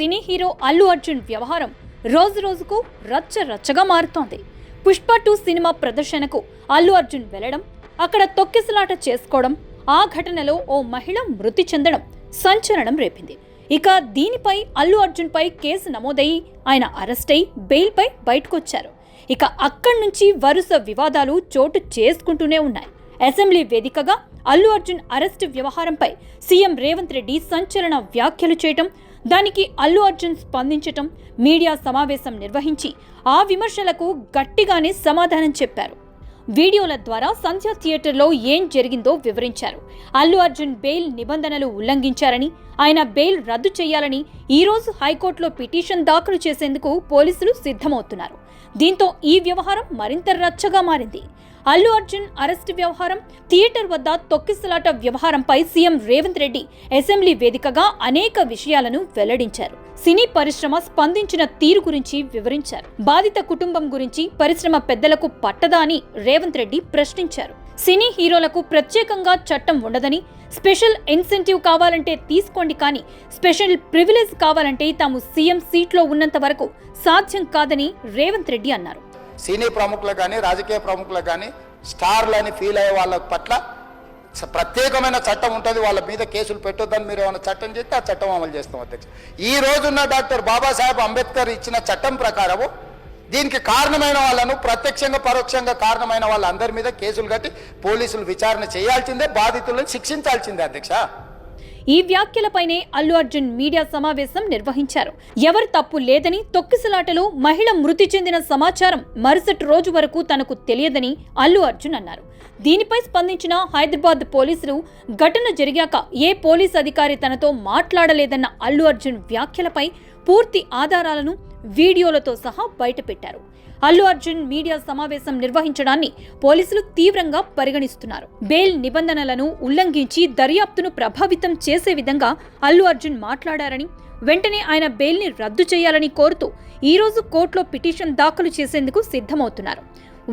Cine hero Allu Arjun వ్యవహారం రోజు రోజుకు రచ్చరచ్చగా మారుతోంది. పుష్ప 2 సినిమా ప్రదర్శనకు అల్లు అర్జున్ వెళ్లడం, అక్కడ తొక్కిసలాట చేసుకోవడం, ఆ ఘటనలో ఓ మహిళ మృతి చెందడం సంచలనం రేపింది. ఇక దీనిపై అల్లు అర్జున్ పై కేసు నమోదయ్యి ఆయన అరెస్ట్ అయి బెయిల్ పై బయటకొచ్చారు. ఇక అక్కడి నుంచి వరుస వివాదాలు చోటు చేసుకుంటూనే ఉన్నాయి. అసెంబ్లీ వేదికగా అల్లు అర్జున్ అరెస్టు వ్యవహారంపై సీఎం రేవంత్ రెడ్డి సంచలన వ్యాఖ్యలు చేయటం, దానికి అల్లు అర్జున్ స్పందించటం, మీడియా సమావేశం నిర్వహించి ఆ విమర్శలకు గట్టిగానే సమాధానం చెప్పారు. వీడియోల ద్వారా సంధ్య థియేటర్లో ఏం జరిగిందో వివరించారు. అల్లు అర్జున్ బెయిల్ నిబంధనలు ఉల్లంఘించారని, ఆయన బెయిల్ రద్దు చేయాలని ఈరోజు హైకోర్టులో పిటిషన్ దాఖలు చేసేందుకు పోలీసులు సిద్ధమవుతున్నారు. దీంతో ఈ వ్యవహారం మరింత రచ్చగా మారింది. అల్లు అర్జున్ అరెస్టు వ్యవహారం, థియేటర్ వద్ద తొక్కిసలాట వ్యవహారంపై సీఎం రేవంత్ రెడ్డి అసెంబ్లీ వేదికగా అనేక విషయాలను వెల్లడించారు. సినీ పరిశ్రమ స్పందించిన తీరు గురించి వివరించారు. బాధిత కుటుంబం గురించి పరిశ్రమ పెద్దలకు పట్టదా అని రేవంత్ రెడ్డి ప్రశ్నించారు. సినీ హీరోలకు ప్రత్యేకంగా చట్టం ఉండదని, స్పెషల్ ఇన్సెంటివ్ కావాలంటే తీసుకోండి, కానీ స్పెషల్ ప్రివిలేజ్ కావాలంటే తాము సీఎం సీట్లో ఉన్నంత వరకు సాధ్యం కాదని రేవంత్ రెడ్డి అన్నారు. సినీ ప్రముఖులకు కానీ, రాజకీయ ప్రముఖులకు కానీ, స్టార్లని ఫీల్ అయ్యే వాళ్ళ పట్ల ప్రత్యేకమైన చట్టం ఉంటుంది. వాళ్ళ మీద కేసులు పెట్టొద్దని మీరు ఏమైనా చట్టం చేస్తే ఆ చట్టం అమలు చేస్తాం అధ్యక్ష. ఈ రోజున్న డాక్టర్ బాబాసాహెబ్ అంబేద్కర్ ఇచ్చిన చట్టం ప్రకారము దీనికి కారణమైన వాళ్ళను, ప్రత్యక్షంగా పరోక్షంగా కారణమైన వాళ్ళందరి మీద కేసులు కట్టి పోలీసులు విచారణ చేయాల్సిందే, బాధితులను శిక్షించాల్సిందే అధ్యక్ష. ఈ వ్యాఖ్యలపైనే అల్లు అర్జున్ మీడియా సమావేశం నిర్వహించారు. ఎవరి తప్పు లేదని, తొక్కిసలాటలో మహిళ మృతి చెందిన సమాచారం మరుసటి రోజు వరకు తనకు తెలియదని అల్లు అర్జున్ అన్నారు. దీనిపై స్పందించిన హైదరాబాద్ పోలీసులు ఘటన జరిగాక ఏ పోలీస్ అధికారి తనతో మాట్లాడలేదన్న అల్లు అర్జున్ వ్యాఖ్యలపై పూర్తి ఆధారాలను వీడియోలతో సహా బయటపెట్టారు. అల్లు అర్జున్ మీడియా సమావేశం నిర్వహించడాన్ని పోలీసులు తీవ్రంగా పరిగణిస్తున్నారు. బెయిల్ నిబంధనలను ఉల్లంఘించి దర్యాప్తును ప్రభావితం చేసే విధంగా అల్లు అర్జున్ మాట్లాడారని, వెంటనే ఆయన బెయిల్ని రద్దు చేయాలని కోరుతూ ఈరోజు కోర్టులో పిటిషన్ దాఖలు చేసేందుకు సిద్ధమవుతున్నారు.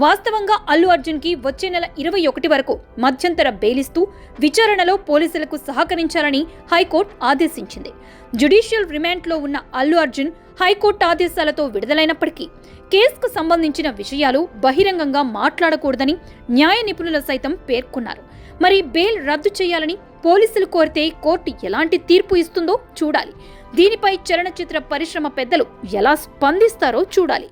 వాస్తవంగా అల్లు అర్జున్కి వచ్చే నెల 21 వరకు మధ్యంతర బెయిలిస్తూ విచారణలో పోలీసులకు సహకరించాలని హైకోర్టు ఆదేశించింది. జ్యుడిషియల్ రిమాండ్లో ఉన్న అల్లు అర్జున్ హైకోర్టు ఆదేశాలతో విడుదలైనప్పటికీ కేసుకు సంబంధించిన విషయాలు బహిరంగంగా మాట్లాడకూడదని న్యాయ నిపుణులు సైతం పేర్కొన్నారు. మరి బెయిల్ రద్దు చేయాలని పోలీసులు కోరితే కోర్టు ఎలాంటి తీర్పు ఇస్తుందో చూడాలి. దీనిపై చలనచిత్ర పరిశ్రమ పెద్దలు ఎలా స్పందిస్తారో చూడాలి.